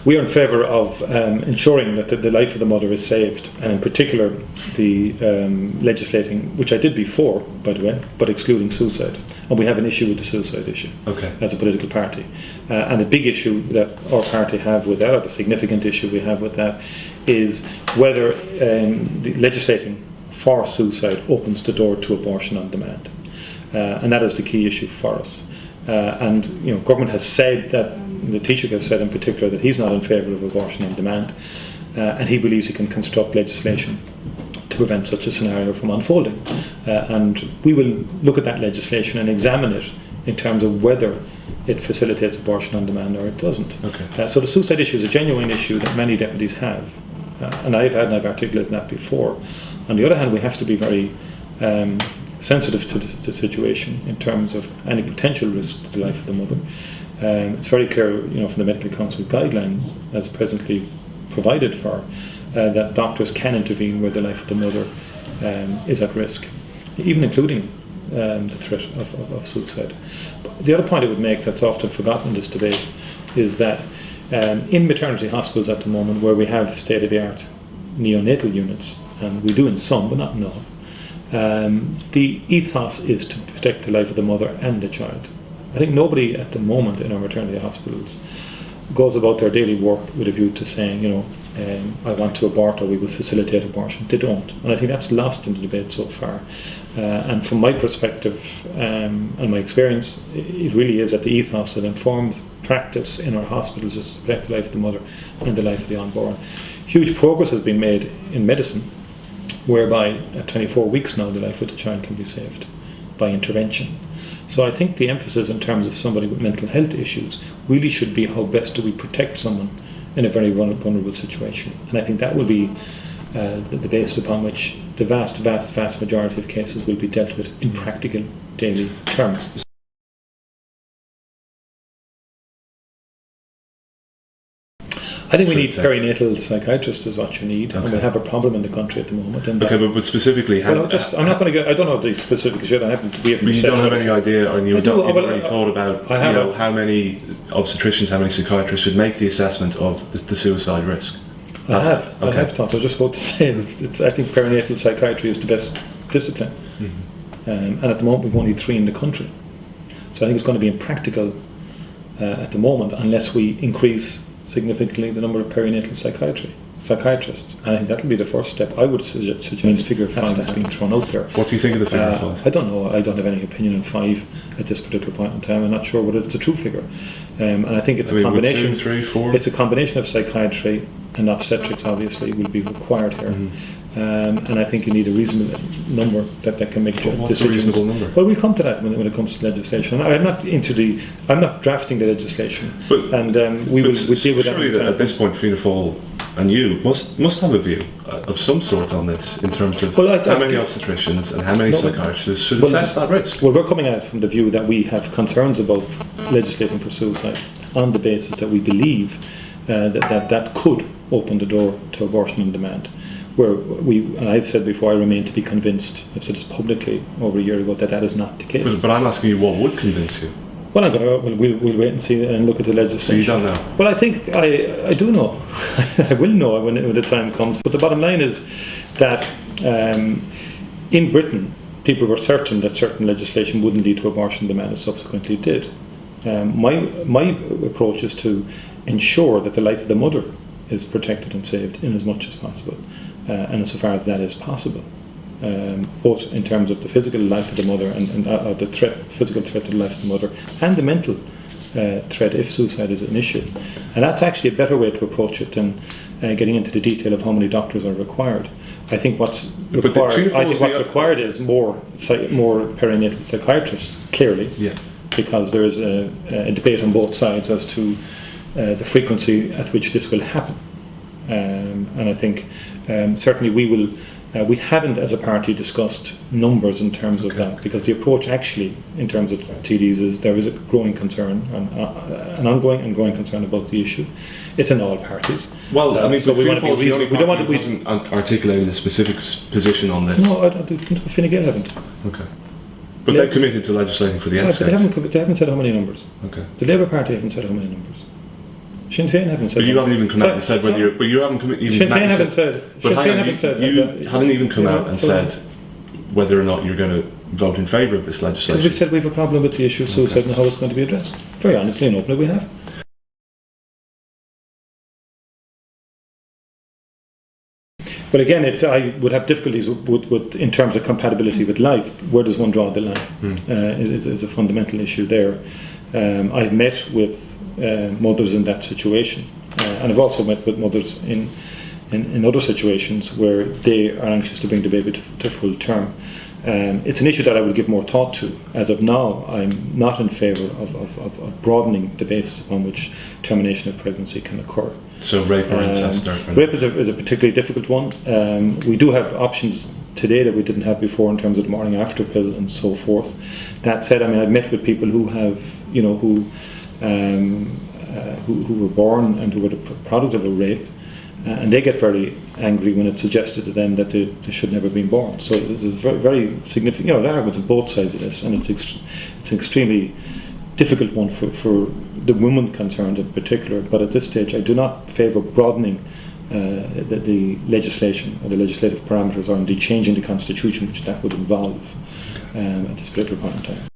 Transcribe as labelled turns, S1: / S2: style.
S1: we are in favour of ensuring that the life of the mother is saved, and in particular the legislating, which I did before, by the way, but excluding suicide. And we have an issue with the suicide issue as a political party. And the big issue that our party have with that, or the significant issue we have with that, is whether the legislating for suicide opens the door to abortion on demand. And that is the key issue for us. And government has said that, the Taoiseach has said in particular, that he's not in favour of abortion on demand, and he believes he can construct legislation to prevent such a scenario from unfolding. And we will look at that legislation and examine it in terms of whether it facilitates abortion on demand or it doesn't. So the suicide issue is a genuine issue that many deputies have, and I've articulated that before. On the other hand, we have to be very sensitive to the situation in terms of any potential risk to the life of the mother. It's very clear, from the Medical Council guidelines as presently provided for, that doctors can intervene where the life of the mother is at risk, even including the threat of suicide. But the other point I would make that's often forgotten in this debate is that in maternity hospitals at the moment, where we have state-of-the-art neonatal units, and we do in some but not in all, the ethos is to protect the life of the mother and the child. I think nobody at the moment in our maternity hospitals goes about their daily work with a view to saying, I want to abort or we will facilitate abortion. They don't. And I think that's lost in the debate so far. And from my perspective and my experience, it really is that the ethos that informs practice in our hospitals is to protect the life of the mother and the life of the unborn. Huge progress has been made in medicine, whereby at 24 weeks now the life of the child can be saved by intervention. So I think the emphasis in terms of somebody with mental health issues really should be how best do we protect someone in a very vulnerable situation. And I think that will be the basis upon which the vast majority of cases will be dealt with in practical daily terms. I think we need perinatal psychiatrists is what you need, and we have a problem in the country at the moment. And
S2: but specifically,
S1: I'm not going to get. I don't know the specifics yet. We haven't.
S2: You don't have any idea, and you haven't really thought about how many obstetricians, how many psychiatrists should make the assessment of the suicide risk.
S1: I have thought. I was just about to say, I think perinatal psychiatry is the best discipline, and at the moment we've only 3 in the country. So I think it's going to be impractical at the moment unless we increase significantly the number of perinatal psychiatrists. And I think that will be the first step. I would suggest the figure of 5 that's being thrown out there.
S2: What do you think of the figure of 5?
S1: I don't know. I don't have any opinion on 5 at this particular point in time. I'm not sure whether it's a true figure. And I think it's a combination.
S2: 2, 3, 4?
S1: It's a combination of psychiatry and obstetrics. Obviously, will be required here. And I think you need a reasonable number that can make decisions.
S2: What's a reasonable number?
S1: Well, we'll come to that when it comes to legislation. I'm not drafting the legislation, we will deal with that.
S2: Surely, at this point, Fianna Fáil and you must have a view of some sort on this in terms of how many obstetricians and how many psychiatrists should assess that risk.
S1: Well, we're coming at it from the view that we have concerns about legislating for suicide on the basis that we believe that could open the door to abortion on demand. Where and I've said before, I remain to be convinced, I've said this publicly over a year ago, that is not the case.
S2: But I'm asking you, what would convince you?
S1: Well, we'll wait and see and look at the legislation.
S2: So you don't know?
S1: Well, I think I do know. I will know when the time comes. But the bottom line is that in Britain, people were certain that certain legislation wouldn't lead to abortion demand, and subsequently it did. My approach is to ensure that the life of the mother is protected and saved in as much as possible. And insofar as that is possible, both in terms of the physical life of the mother and the physical threat to the life of the mother, and the mental threat if suicide is an issue. And that's actually a better way to approach it than getting into the detail of how many doctors are required. I think what's required is more perinatal psychiatrists, clearly, because there is a debate on both sides as to the frequency at which this will happen. And I think certainly we haven't as a party discussed numbers in terms of that, because the approach actually in terms of TDs is there is a growing concern, an ongoing and growing concern about the issue. It's in all parties.
S2: Well, I mean,
S1: so we want to be reasonable. We don't want to be
S2: articulating a specific position on this.
S1: No, I don't. Fine Gael haven't.
S2: Okay. But they've committed to legislating for the excess.
S1: They haven't said how many numbers.
S2: Okay.
S1: The Labour Party haven't said how many numbers. Sinn Féin haven't said.
S2: But you haven't even come out and said whether you're. But you haven't even.
S1: Sinn Féin haven't said.
S2: But you haven't even come out and said whether or not you're going to vote in favour of this legislation.
S1: Because we said we have a problem with the issue of suicide and how it's going to be addressed. Very honestly and openly, we have. But again, I would have difficulties with in terms of compatibility with life. Where does one draw the line? Is a fundamental issue there. I've met with mothers in that situation, and I've also met with mothers in other situations where they are anxious to bring the baby to full term. It's an issue that I will give more thought to. As of now, I'm not in favour of broadening the basis upon which termination of pregnancy can occur.
S2: So rape or incest?
S1: Rape is a particularly difficult one. We do have options today that we didn't have before in terms of the morning after pill and so forth. That said, I mean, I've met with people who have, who were born and who were the product of a rape, and they get very angry when it's suggested to them that they should never have been born. So there's very, very significant, there are arguments on both sides of this, and it's an extremely difficult one for the woman concerned in particular. But at this stage, I do not favour broadening the legislation or the legislative parameters, or indeed changing the constitution, which that would involve at this particular point in time.